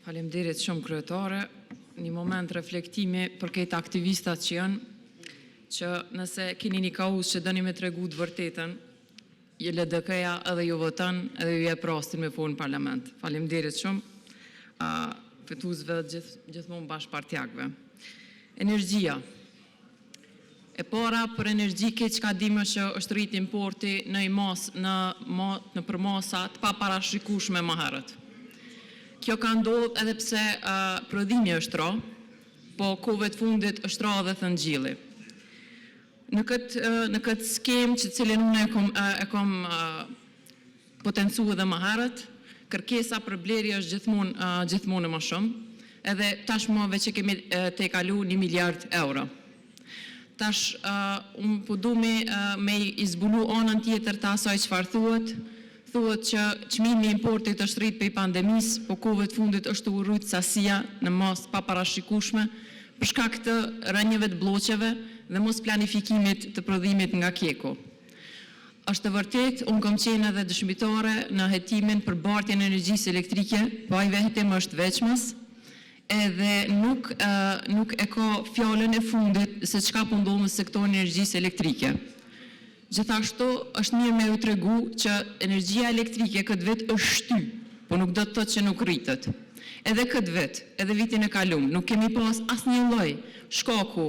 Faleminderit shumë kryetare. Një moment reflektimi për këtë aktivistat që janë, që nëse keni një kauz që dëni me tregu të vërtetën, je LDK-ja edhe ju votan edhe ju jep rastin me punë në parlament. Faleminderit shumë fetuzve gjithmonë bashkëpartjakëve. Energjia. E para për energji këtë që ka dime që është rrit importi në përmasa të pa parashikueshme më herët. Kjo ka ndodhur edhe pse prodhimi është ra, po kohëve të fundit është ra dhe thëngjilli. Në këtë skemë që cilin unë e kom potencu edhe më herët, kërkesa për blerje është gjithmonë më shumë, edhe tashmove që kemi te kalu 1 miliard euro. Tash, unë po du me izbulu anën tjetër të asaj çfarë thuhet që çmimi i importit është rrit prej pandemisë, po kohëve të fundit është u rrit sasia në masë pa parashikueshme për shkak të rënjeve të bloqeve dhe mos planifikimit të prodhimit nga Keko. Është vërtet, unë kam qenë edhe dëshmitare në hetimin për bartjen e energjisë elektrike, po ai hetim është veçmës, edhe nuk e ka fjallën e fundit se çka po ndodh në sektorin e energjisë elektrike. Gjithashtu është mirë me u tregu që energjia elektrike këtë vit është shty, po nuk do të thotë që nuk rritet. Edhe këtë vit, edhe vitin e kalum, nuk kemi pas asnjë lloj shkaku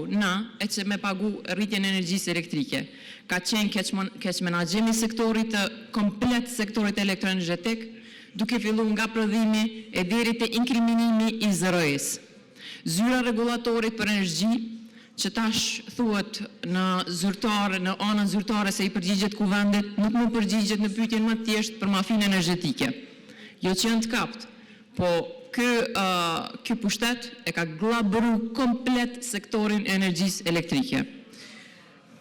e që me pagu rritjen e energjisë elektrike. Ka qenë keq menaxhimi sektorit të komplet sektorit elektroenergjetik, duke filluar nga prodhimi e deri te inkriminimi i ZRE-s. Zyra rregullatorit për energji, që tash thuhet në anën zyrtare se i përgjigjet kuvendit, nuk më përgjigjet në pyetjen më thjesht për mafinë energjetike. Jo që janë të kapt, po ky pushtet e ka glabëru komplet sektorin e energjisë elektrike.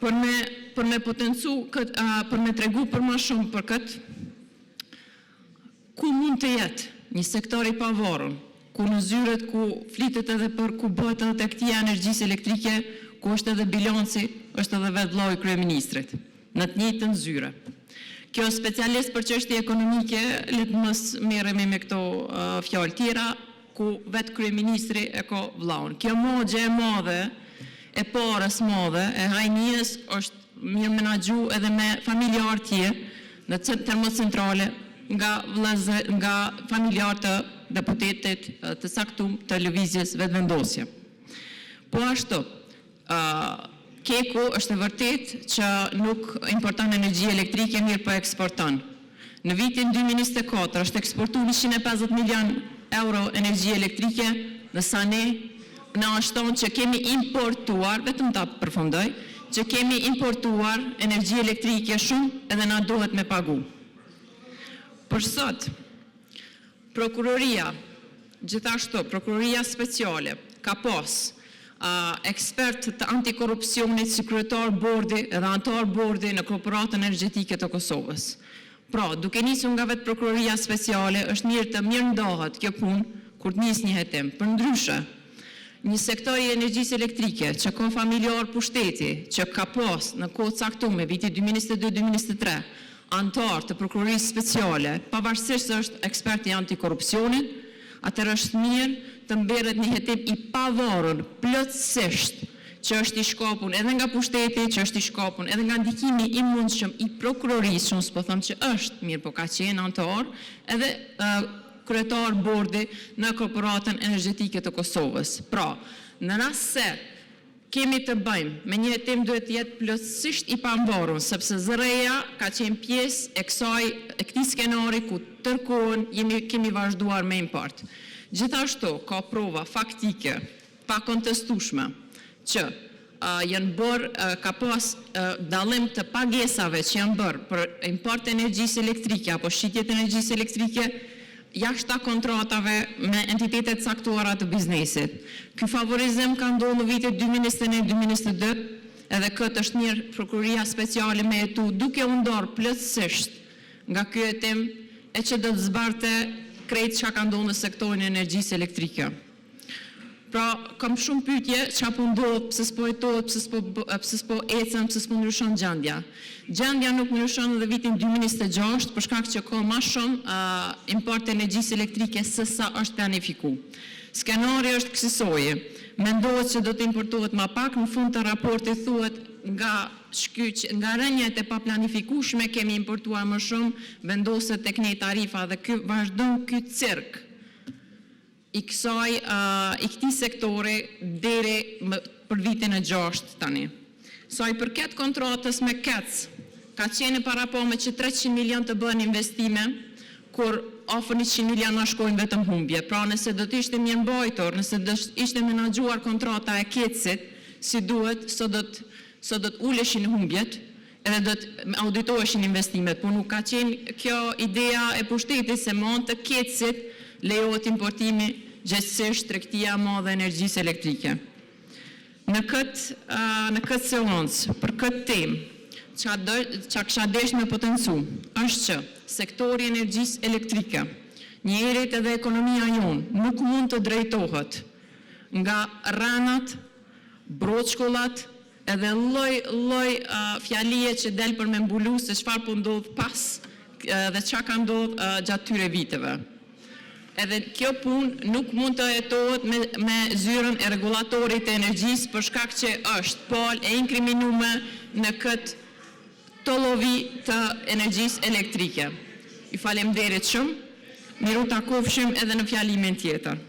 Për me potencu, për me tregu për më shumë për këtë, ku mund të jetë një sektor i pavarur, ku në zyret ku flitet edhe për ku bëhet edhe tek tia energjisë elektrike, ku është edhe bilanci, është edhe vetë vllai i kryeministrit, në të njëjtën zyre. Kjo specialist për çështje ekonomike, le të mos merremi me këto fjalë tjera, ku vetë kryeministri e ka vllaun. Kjo mogje e madhe, e parës madhe, e hajnies është mirë menaxhu edhe me familjar tjerë në termocentrale nga familjar të deputetit të saktum të lëvizjes vetëvendosje. Po ashtu, Keko është e vërtet që nuk importon energji elektrike, mirë po eksporton. Në vitin 2024 është eksportuar 150 milion euro energji elektrike, ndërsa ne na ashton që kemi importuar, vetëm ta përfundoj, që kemi importuar energji elektrike shumë edhe na duhet me pagu. Për sot, prokuroria, gjithashtu, prokuroria speciale, ka pas ekspert të antikorupcionit si kryetar bordi edhe antar bordi në Korporatën Energjetike të Kosovës. Pra, duke nisur nga vetë prokuroria speciale, është mirë të mirë ndahet kjo punë kur të nis një hetim. Për ndryshe, një sektor i energjisë elektrike që ka familjar pushteti, që ka pas në kohë caktuar viti 2022-2023, antar të prokurorisë speciale, pavarësisht se është ekspert i antikorupcionit, atër është mirë të mberet një hetim i pavarur plotësisht që është i shkapun edhe nga pushteti, që është i shkapun edhe nga ndikimi i mundshëm i prokurorisë, unë s'po them që është mirë, po ka qenë antar, edhe kryetar bordi në Korporatën Energjetike të Kosovës. Pra, në rast se kemi të bëjmë me një hetim duhet të jetë plotësisht i pamvarur, sepse ZRE-ja ka qenë pjesë e këtij skenari ku tërkohën kemi vazhduar me import. Gjithashtu ka prova faktike, pa kontestueshme, që janë bërë, ka pas dallim të pagesave që janë bërë për import energjisë elektrike apo shitje të energjisë elektrike jashta kontratave me entitetet caktuara të biznesit. Ky favorizim ka ndodhur në vitet 2021-2022, edhe këtë është mirë prokuroria speciale me jetu duke u ndorë plotësisht nga ky hetim e që do të zbarte krejt çka ka ndodhur në sektorin e energjisë elektrike. Pra, kam shumë pyetje, çfarë po ndodh, pse s'po jetohet, pse s'po ecën, pse s'po ndryshon gjendja. Gjendja nuk ndryshon edhe vitin 2026 për shkak që ka më shumë import energjisë elektrike se sa është planifikuar. Skenari është kësaj. Mendohet se do të importohet më pak, në fund të raportit thuhet nga rënjet e paplanifikueshme kemi importuar më shumë, vendoset tek ne tarifa dhe vazhdon ky cirk i këtij sektori deri për vitin e 6 tani. Sa i përket kontratës me KEC, ka qenë parapome që 300 milion të bëhen investime, kur afër 100 milion shkojnë vetëm humbje. Pra nëse do të ishte mirë mbajtur, nëse do ishte menaxhuar kontrata e KEC-it si duhet, sot do të uleshin humbjet edhe do të auditoheshin investimet, por nuk ka qenë kjo ideja e pushtetit se mund të KEC-it lejohet importimi gjithsesi tregtia e madhe e energjisë elektrike. Në këtë seancë, për këtë temë, çka kisha dashur me potencu, është që sektori i energjisë elektrike, njerëzit edhe ekonomia jonë nuk mund të drejtohet nga rënat, broçkollat edhe lloj fjalie që del për me mbulu se çfarë po ndodh pas dhe çka ka ndodhur gjatë këtyre viteve. Edhe kjo punë nuk mund të jetohet me zyrën e rregullatorit të energjisë për shkak që është palë e inkriminuar në këtë tollovi të energjisë elektrike. Ju falenderoj shumë. Miru takofshim edhe në fjalimin tjetër.